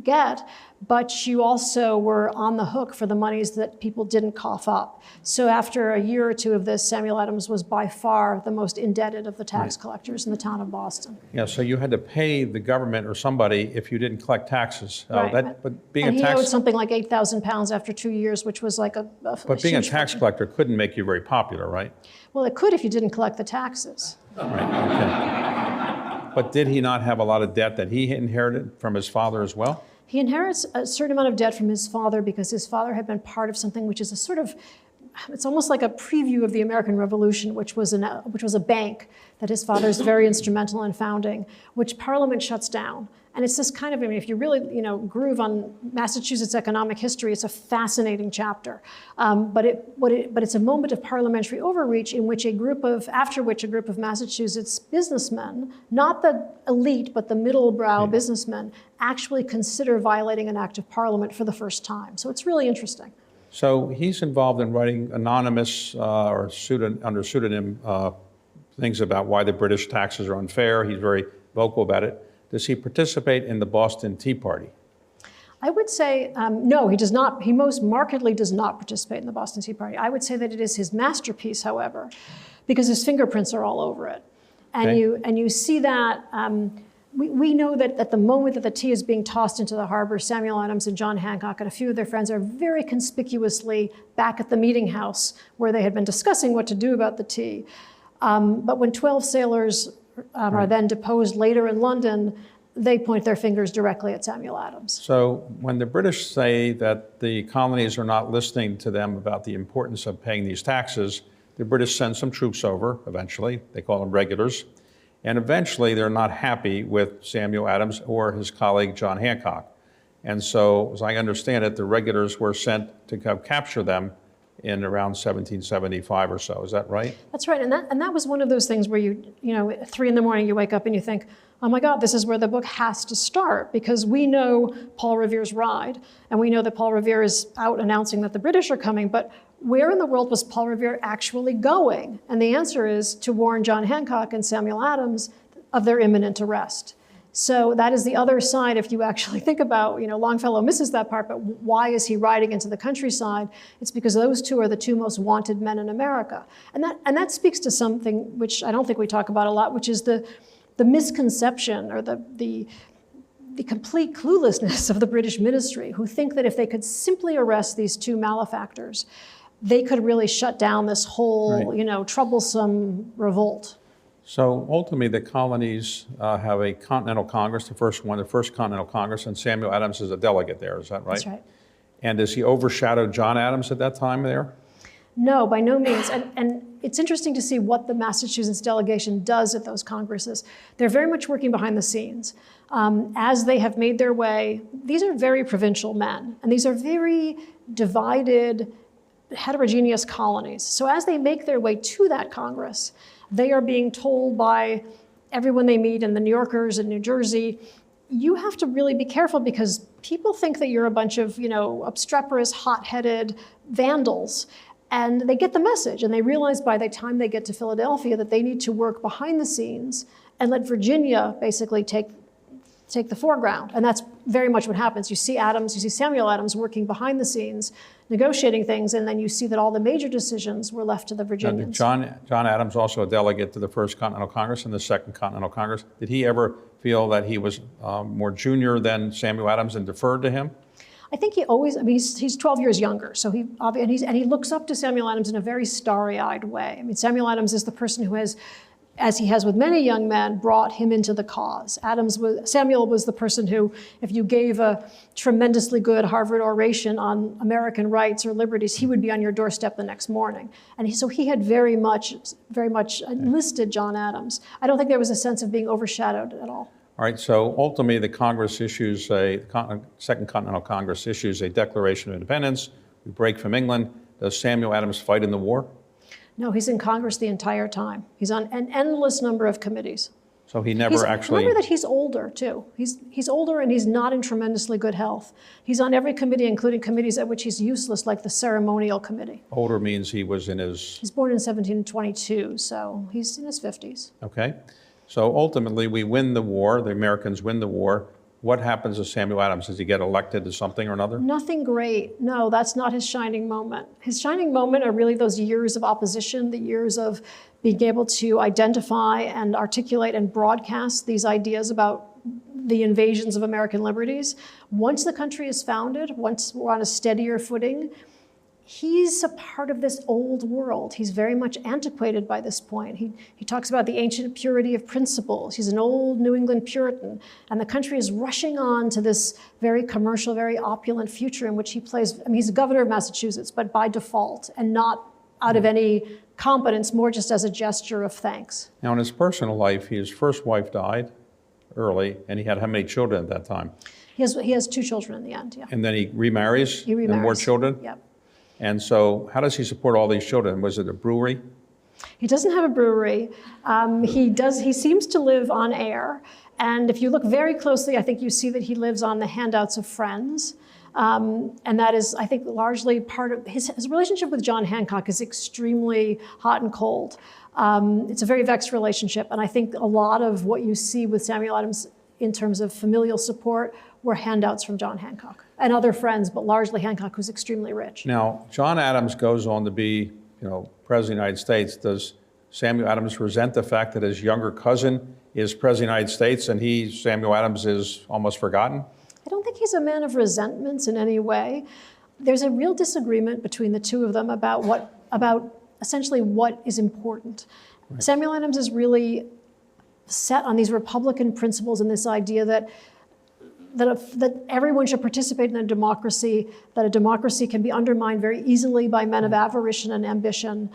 get, but you also were on the hook for the monies that people didn't cough up. So after a year or two of this, Samuel Adams was by far the most indebted of the tax collectors in the town of Boston. Yeah, so you had to pay the government or somebody if you didn't collect taxes. Right. He owed something like 8,000 pounds after 2 years, which was like But being a tax collector couldn't make you very popular, right? Well, it could if you didn't collect the taxes. Right, okay. But did he not have a lot of debt that he inherited from his father as well? He inherits a certain amount of debt from his father because his father had been part of something which is a sort of, it's almost like a preview of the American Revolution, which was a bank that his father is very instrumental in founding, which Parliament shuts down. And it's this kind of, I mean, if you really, groove on Massachusetts economic history, it's a fascinating chapter. But it's a moment of parliamentary overreach after which a group of Massachusetts businessmen, not the elite, but the middle brow businessmen, actually consider violating an act of Parliament for the first time. So it's really interesting. So he's involved in writing anonymous or under pseudonym things about why the British taxes are unfair. He's very vocal about it. Does he participate in the Boston Tea Party? I would say, no, he does not. He most markedly does not participate in the Boston Tea Party. I would say that it is his masterpiece, however, because his fingerprints are all over it. And, okay. you see that, we know that at the moment that the tea is being tossed into the harbor, Samuel Adams and John Hancock and a few of their friends are very conspicuously back at the meeting house where they had been discussing what to do about the tea. But when 12 sailors are then deposed later in London, they point their fingers directly at Samuel Adams. So when the British say that the colonies are not listening to them about the importance of paying these taxes, the British send some troops over eventually. They call them regulars. And eventually they're not happy with Samuel Adams or his colleague John Hancock. And so, as I understand it, the regulars were sent to capture them in around 1775 or so. Is that right? That's right. And that was one of those things where at 3 in the morning you wake up and you think, oh my God, this is where the book has to start, because we know Paul Revere's ride, and we know that Paul Revere is out announcing that the British are coming, but where in the world was Paul Revere actually going? And the answer is to warn John Hancock and Samuel Adams of their imminent arrest. So that is the other side, if you actually think about, Longfellow misses that part, but why is he riding into the countryside? It's because those two are the two most wanted men in America. And that speaks to something which I don't think we talk about a lot, which is the misconception or the complete cluelessness of the British ministry, who think that if they could simply arrest these two malefactors, they could really shut down this whole, troublesome revolt. So ultimately, the colonies have a Continental Congress, the first Continental Congress, and Samuel Adams is a delegate there, is that right? That's right. And does he overshadow John Adams at that time there? No, by no means. And it's interesting to see what the Massachusetts delegation does at those congresses. They're very much working behind the scenes. As they have made their way, these are very provincial men, and these are very divided, heterogeneous colonies. So as they make their way to that Congress, they are being told by everyone they meet in the New Yorkers in New Jersey, you have to really be careful because people think that you're a bunch of, obstreperous, hot-headed vandals. And they get the message, and they realize by the time they get to Philadelphia that they need to work behind the scenes and let Virginia basically take the foreground. And that's very much what happens. You see Samuel Adams working behind the scenes, negotiating things, and then you see that all the major decisions were left to the Virginians. John Adams, also a delegate to the First Continental Congress and the Second Continental Congress. Did he ever feel that he was more junior than Samuel Adams and deferred to him? I think he always, he's 12 years younger, so he looks up to Samuel Adams in a very starry-eyed way. Samuel Adams is the person who has, as he has with many young men, brought him into the cause. Samuel was the person who, if you gave a tremendously good Harvard oration on American rights or liberties, he would be on your doorstep the next morning. And so he had very much enlisted John Adams. I don't think there was a sense of being overshadowed at all. All right, so ultimately the Congress issues Second Continental Congress issues a Declaration of Independence. We break from England. Does Samuel Adams fight in the war? No, he's in Congress the entire time. He's on an endless number of committees. So he never actually... Remember that he's older, too. He's older and he's not in tremendously good health. He's on every committee, including committees at which he's useless, like the ceremonial committee. Older means he was in his... He's born in 1722, so he's in his 50s. Okay. So ultimately, we win the war. The Americans win the war. What happens to Samuel Adams? Does he get elected to something or another? Nothing great. No, that's not his shining moment. His shining moment are really those years of opposition, the years of being able to identify and articulate and broadcast these ideas about the invasions of American liberties. Once the country is founded, once we're on a steadier footing, he's a part of this old world. He's very much antiquated by this point. He talks about the ancient purity of principles. He's an old New England Puritan, and the country is rushing on to this very commercial, very opulent future in which he plays. He's the governor of Massachusetts, but by default, and not out of any competence, more just as a gesture of thanks. Now, in his personal life, his first wife died early, and he had how many children at that time? He has 2 children in the end, yeah. And then he remarries? He remarries. And more children? Yep. And so how does he support all these children? Was it a brewery? He doesn't have a brewery. He seems to live on air. And if you look very closely, I think you see that he lives on the handouts of friends. And that is, I think, largely part of his relationship with John Hancock is extremely hot and cold. It's a very vexed relationship. And I think a lot of what you see with Samuel Adams in terms of familial support were handouts from John Hancock and other friends, but largely Hancock, who's extremely rich. Now, John Adams goes on to be, president of the United States. Does Samuel Adams resent the fact that his younger cousin is president of the United States and Samuel Adams is almost forgotten? I don't think he's a man of resentments in any way. There's a real disagreement between the two of them about essentially what is important. Right. Samuel Adams is really set on these Republican principles and this idea that everyone should participate in a democracy, that a democracy can be undermined very easily by men of avarice and ambition,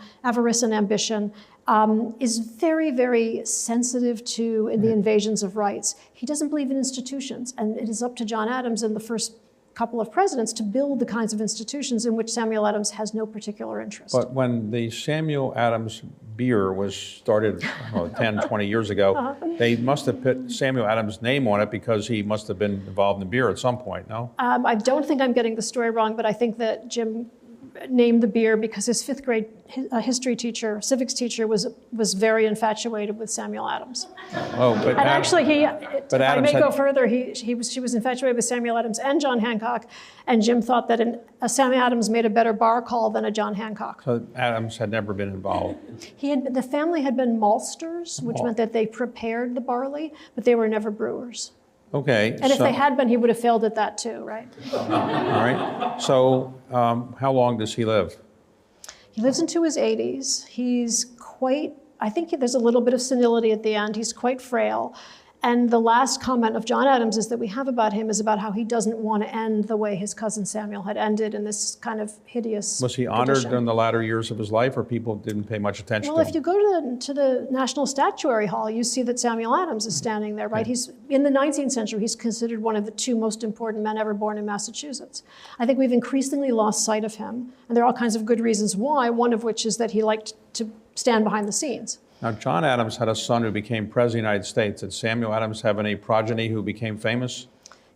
is very, very sensitive to the invasions of rights. He doesn't believe in institutions, and it is up to John Adams and the first couple of presidents to build the kinds of institutions in which Samuel Adams has no particular interest. But when the Samuel Adams beer was started 10, 20 years ago, they must have put Samuel Adams' name on it because he must have been involved in beer at some point, no? I don't think I'm getting the story wrong, but I think that Jim named the beer because his 5th grade history teacher, civics teacher, was very infatuated with Samuel Adams. Oh, but and actually, if I may go further, she was infatuated with Samuel Adams and John Hancock, and Jim thought that a Samuel Adams made a better bar call than a John Hancock. So Adams had never been involved. The family had been maltsters, which meant that they prepared the barley, but they were never brewers. Okay. And if they had been, he would have failed at that too, right? All right. So how long does he live? He lives into his 80s. He's quite I think there's a little bit of senility at the end. He's quite frail. And the last comment of John Adams is that we have about him is about how he doesn't want to end the way his cousin Samuel had ended, in this kind of hideous Was he honored tradition. in the latter years of his life, or people didn't pay much attention Well, to if him? you go to the National Statuary Hall, you see that Samuel Adams is standing there, right? Okay. He's, in the 19th century, he's considered one of the 2 most important men ever born in Massachusetts. I think we've increasingly lost sight of him, and there are all kinds of good reasons why, one of which is that he liked to stand behind the scenes. Now, John Adams had a son who became president of the United States. Did Samuel Adams have any progeny who became famous?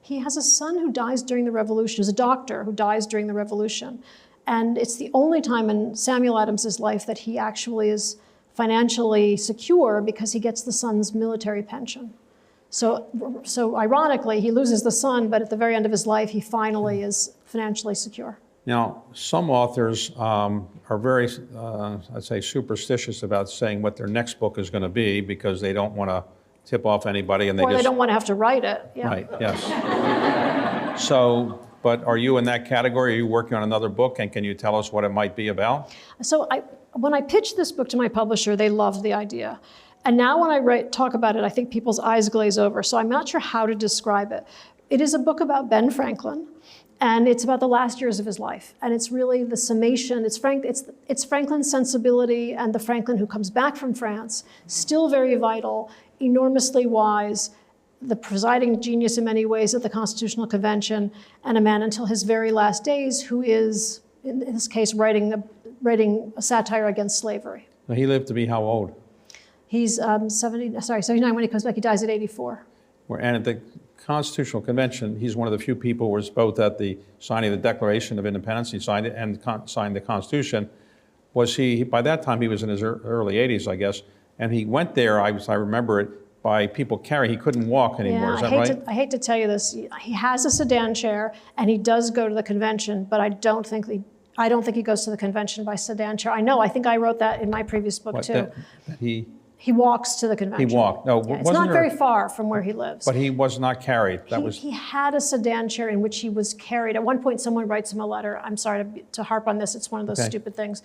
He has a son who dies during the Revolution. He's a doctor who dies during the Revolution. And it's the only time in Samuel Adams's life that he actually is financially secure, because he gets the son's military pension. So ironically, he loses the son, but at the very end of his life, he finally is financially secure. Now, some authors are very, I'd say, superstitious about saying what their next book is going to be, because they don't want to tip off anybody, and Or they don't want to have to write it. Yeah. Right, yes. So, but are you in that category? Are you working on another book, and can you tell us what it might be about? So when I pitched this book to my publisher, they loved the idea. And now when I talk about it, I think people's eyes glaze over. So I'm not sure how to describe it. It is a book about Ben Franklin. And it's about the last years of his life. And it's really the summation. It's Franklin's sensibility and the Franklin who comes back from France, still very vital, enormously wise, the presiding genius in many ways at the Constitutional Convention, and a man until his very last days who is, in this case, writing a satire against slavery. Now, he lived to be how old? He's 79 when he comes back. He dies at 84. And at the Constitutional Convention, he's one of the few people who was both at the signing of the Declaration of Independence, he signed it, and signed the Constitution. Was he, by that time, he was in his early 80s, I guess, and he went there, I remember it, by people carrying, he couldn't walk anymore, Yeah, is that right? I hate to tell you this. He has a sedan chair, and he does go to the convention, but I don't think he goes to the convention by sedan chair. I think I wrote that in my previous book, What, too. that he He walks to the convention. He walked. No, yeah, it's wasn't not there- very far from where he lives. But he was not carried. He had a sedan chair in which he was carried. At one point, someone writes him a letter. I'm sorry to harp on this. It's one of those Okay. stupid things.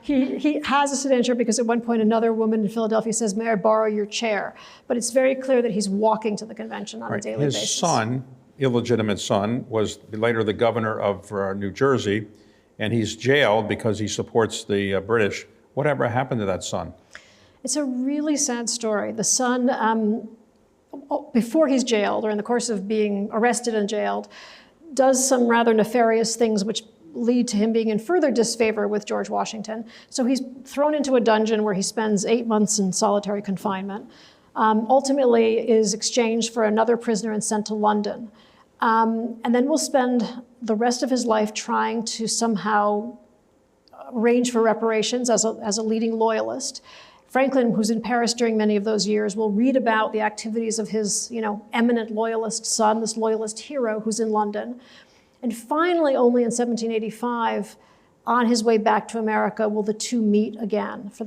He has a sedan chair because at one point another woman in Philadelphia says, "May I borrow your chair?" But it's very clear that he's walking to the convention on a daily His basis. son, illegitimate son, was later the governor of New Jersey, and he's jailed because he supports the British. Whatever happened to that son? It's a really sad story. The son, before he's jailed, or in the course of being arrested and jailed, does some rather nefarious things which lead to him being in further disfavor with George Washington. So he's thrown into a dungeon where he spends 8 months in solitary confinement. Ultimately is exchanged for another prisoner and sent to London. And then will spend the rest of his life trying to somehow arrange for reparations as a leading loyalist. Franklin, who's in Paris during many of those years, will read about the activities of his, eminent loyalist son, this loyalist hero who's in London. And finally, only in 1785, on his way back to America, will the two meet again for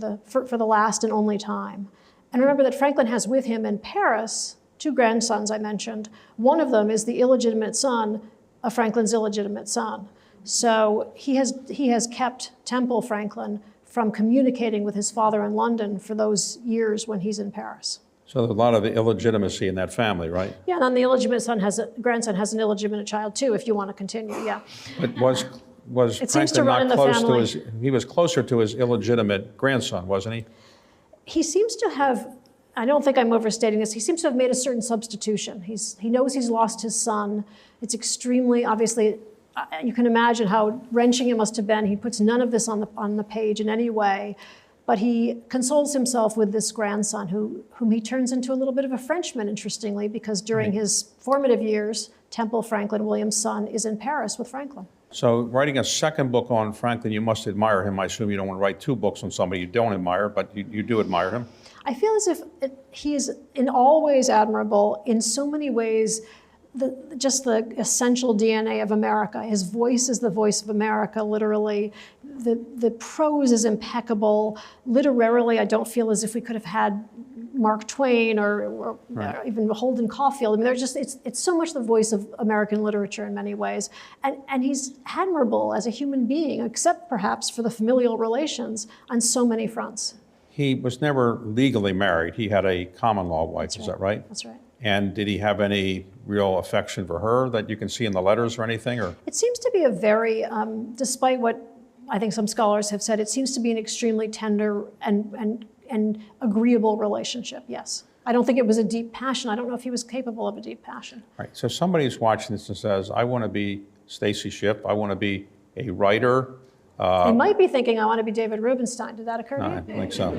the last and only time. And remember that Franklin has with him in Paris 2 grandsons I mentioned. One of them is the illegitimate son of Franklin's illegitimate son. So he has kept Temple Franklin from communicating with his father in London for those years when he's in Paris. So there's a lot of illegitimacy in that family, right? Yeah, and then the illegitimate grandson has an illegitimate child too, if you want to continue, yeah. But was It seems to Franklin run in not the close to family. he was closer to his illegitimate grandson, wasn't he? He seems to have, I don't think I'm overstating this, he seems to have made a certain substitution. He knows he's lost his son. It's extremely, obviously, you can imagine how wrenching it must have been. He puts none of this on the page in any way, but he consoles himself with this grandson whom he turns into a little bit of a Frenchman, interestingly, because during his formative years, Temple Franklin, William's son, is in Paris with Franklin. So writing a second book on Franklin, you must admire him. I assume you don't want to write 2 books on somebody you don't admire, but you do admire him. I feel as if he is in all ways admirable, in so many ways, just the essential DNA of America. His voice is the voice of America, literally. The prose is impeccable. Literarily, I don't feel as if we could have had Mark Twain or even Holden Caulfield. I mean, it's so much the voice of American literature in many ways. And he's admirable as a human being, except perhaps for the familial relations on so many fronts. He was never legally married. He had a common law wife, is that right? That's right. And did he have any real affection for her that you can see in the letters or anything? Or It seems to be a very, despite what I think some scholars have said, it seems to be an extremely tender and agreeable relationship, yes. I don't think it was a deep passion. I don't know if he was capable of a deep passion. right. So somebody's watching this and says, I want to be Stacy Schiff. I want to be a writer. They might be thinking, I want to be David Rubenstein. Did that occur to you? I don't think so.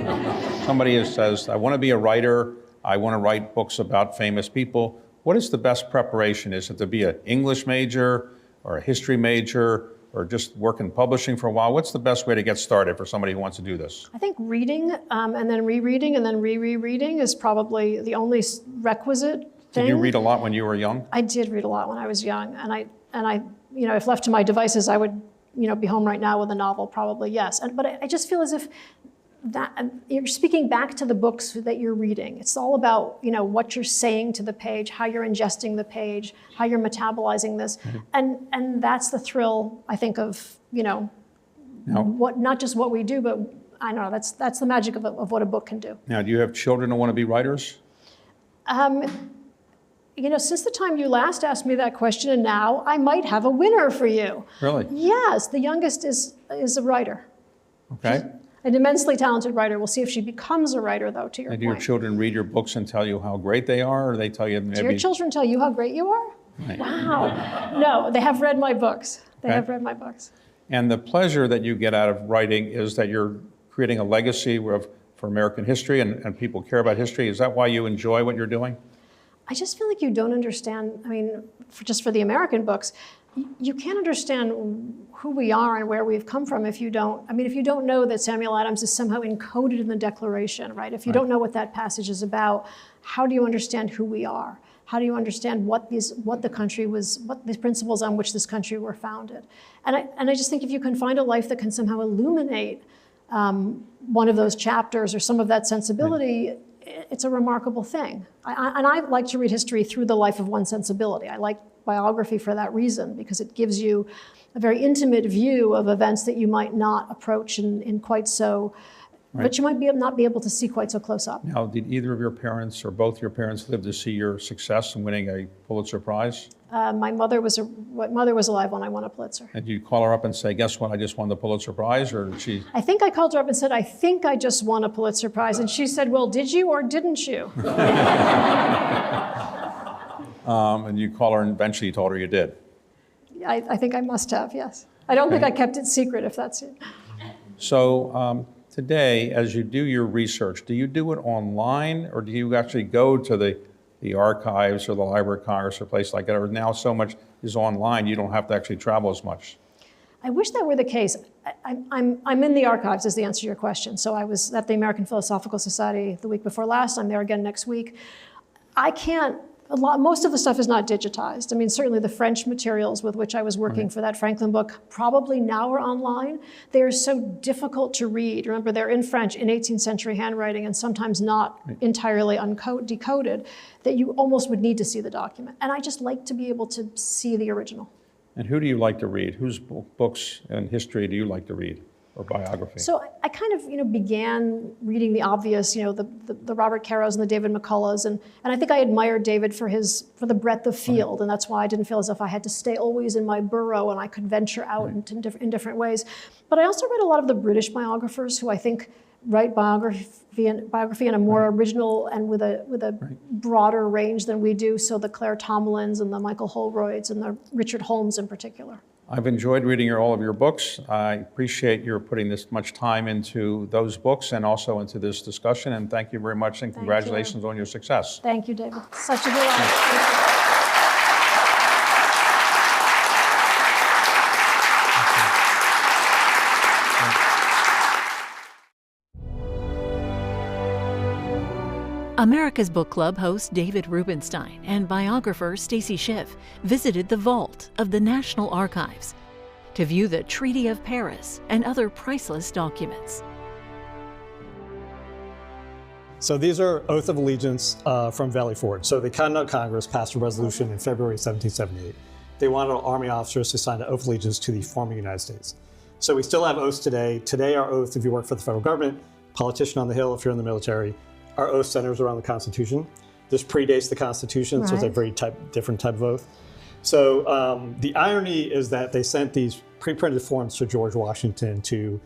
Somebody says, I want to be a writer. I want to write books about famous people. What is the best preparation? Is it to be an English major or a history major or just work in publishing for a while? What's the best way to get started for somebody who wants to do this? I think reading and then rereading and then rereading is probably the only requisite thing. Did you read a lot when you were young? I did read a lot when I was young, and I, if left to my devices, I would, be home right now with a novel, probably, yes. But I just feel as if that you're speaking back to the books that you're reading. It's all about, what you're saying to the page, how you're ingesting the page, how you're metabolizing this, and that's the thrill, I think, of, what not just what we do, but I know that's the magic of what a book can do. Now, do you have children who want to be writers? Since the time you last asked me that question and now, I might have a winner for you. Really? Yes, the youngest is a writer. Okay. An immensely talented writer. We'll see if she becomes a writer, though, to your And point. do your children read your books and tell you how great they are, or they tell you maybe... Do your children tell you how great you are? Right. Wow. No, they have read my books. They Okay. have read my books. And the pleasure that you get out of writing is that you're creating a legacy for American history, and people care about history. Is that why you enjoy what you're doing? I just feel like you don't understand, just for the American books, you can't understand who we are and where we've come from if you don't know that Samuel Adams is somehow encoded in the Declaration, right? If you don't know what that passage is about, how do you understand who we are? How do you understand what these principles on which this country were founded? And I just think if you can find a life that can somehow illuminate one of those chapters or some of that sensibility, it's a remarkable thing. I like to read history through the life of one sensibility. I like biography for that reason, because it gives you a very intimate view of events that you might not approach in quite so, but you might not be able to see quite so close up. Now, did either of your parents or both your parents live to see your success in winning a Pulitzer Prize? My mother was alive when I won a Pulitzer. And did you call her up and say, guess what, I just won the Pulitzer Prize, or did she? I think I called her up and said, I think I just won a Pulitzer Prize. And she said, well, did you or didn't you? And you call her and eventually you told her you did. I think I must have, yes. I don't think I kept it secret, if that's it. So today, as you do your research, do you do it online, or do you actually go to the archives or the Library of Congress or a place like that? Or now so much is online, you don't have to actually travel as much? I wish that were the case. I'm in the archives, is the answer to your question. So I was at the American Philosophical Society the week before last. I'm there again next week. Most of the stuff is not digitized. Certainly the French materials with which I was working for that Franklin book probably now are online. They are so difficult to read. Remember, they're in French in 18th century handwriting and sometimes not entirely decoded, that you almost would need to see the document. And I just like to be able to see the original. And who do you like to read? Whose books and history do you like to read, or biography? So I kind of, began reading the obvious, the Robert Caros and the David McCulloughs, and I think I admired David for the breadth of field, and that's why I didn't feel as if I had to stay always in my burrow and I could venture out in different ways. But I also read a lot of the British biographers who I think write biography in a more original and with a broader range than we do. So the Claire Tomlins and the Michael Holroyds and the Richard Holmes in particular. I've enjoyed reading all of your books. I appreciate your putting this much time into those books and also into this discussion. And thank you very much, and congratulations on your success. Thank you, David. Such a delight. America's Book Club host David Rubenstein and biographer Stacy Schiff visited the vault of the National Archives to view the Treaty of Paris and other priceless documents. So these are oath of allegiance from Valley Forge. So the Continental Congress passed a resolution in February 1778. They wanted Army officers to sign an oath of allegiance to the former United States. So we still have oaths today. Today our oath, if you work for the federal government, politician on the Hill if you're in the military. Our oath centers around the Constitution. This predates the Constitution, so it's a very different type of oath. So the irony is that they sent these pre-printed forms to George Washington to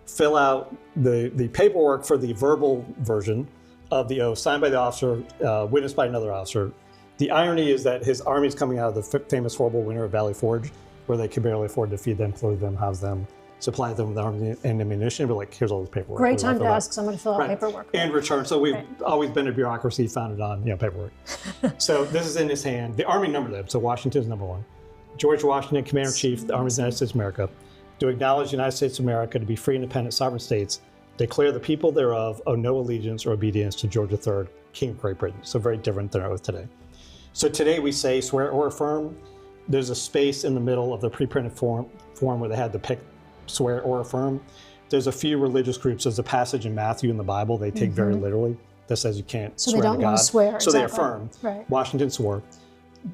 fill out the paperwork for the verbal version of the oath, signed by the officer, witnessed by another officer. The irony is that his army is coming out of the famous horrible winter of Valley Forge, where they could barely afford to feed them, clothe them, house them, supply them with arms and ammunition, but like, here's all this paperwork. Great time to ask someone to fill out paperwork. And return. So we've always been a bureaucracy founded on paperwork. So this is in his hand. The Army numbered them. So Washington's number 1. George Washington, Commander-in-Chief, the Army of the United States of America, to acknowledge the United States of America to be free, independent, sovereign states, declare the people thereof owe no allegiance or obedience to George III, King of Great Britain. So very different than our oath today. So today we say swear or affirm. There's a space in the middle of the pre-printed form where they had to pick swear or affirm. There's a few religious groups. There's a passage in Matthew in the Bible they take very literally that says you can't swear to God. So they don't want to swear. So they affirm. Right. Washington swore.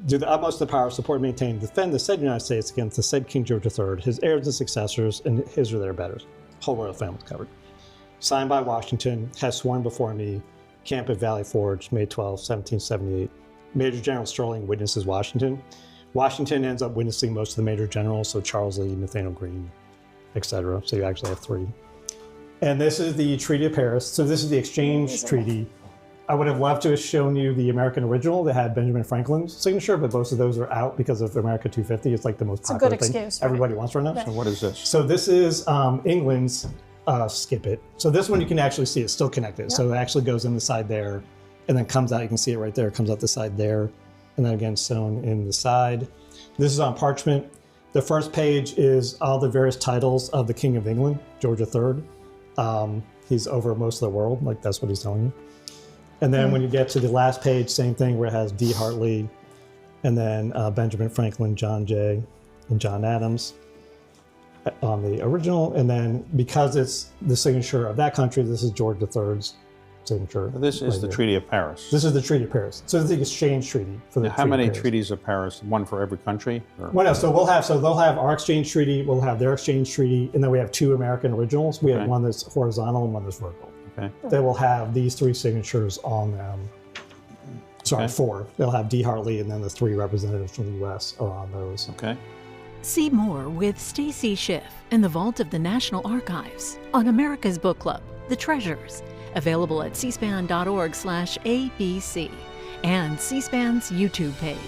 Do the utmost of the power, support, maintain, and defend the said United States against the said King George III, his heirs and successors, and his or their betters. Whole royal family covered. Signed by Washington, has sworn before me, camp at Valley Forge, May 12, 1778. Major General Sterling witnesses Washington. Washington ends up witnessing most of the major generals, so Charles Lee, Nathaniel Greene, etc. So you actually have 3. And this is the Treaty of Paris. So this is the exchange treaty. I would have loved to have shown you the American original that had Benjamin Franklin's signature, but most of those are out because of America 250. It's like the most popular thing everybody wants right now. So what is this? So this is England's skip it. So this one you can actually see it's still connected. So it actually goes in the side there and then comes out. You can see it right there. It comes out the side there. And then again sewn in the side. This is on parchment. The first page is all the various titles of the King of England, George III. He's over most of the world, like that's what he's telling you. And then when you get to the last page, same thing where it has D. Hartley, and then Benjamin Franklin, John Jay, and John Adams on the original. And then because it's the signature of that country, this is George III's signature. This is the Treaty of Paris. This is the Treaty of Paris. So it's the exchange treaty for the. How many treaties of Paris? One for every country? Or? Well, no. So they'll have our exchange treaty. We'll have their exchange treaty, and then we have 2 American originals. We have one that's horizontal and one that's vertical. Okay. They will have these 3 signatures on them. Sorry, 4. They'll have D. Hartley, and then the 3 representatives from the U.S. are on those. Okay. See more with Stacy Schiff in the Vault of the National Archives on America's Book Club, The Treasures, available at cspan.org/abc and C-SPAN's YouTube page.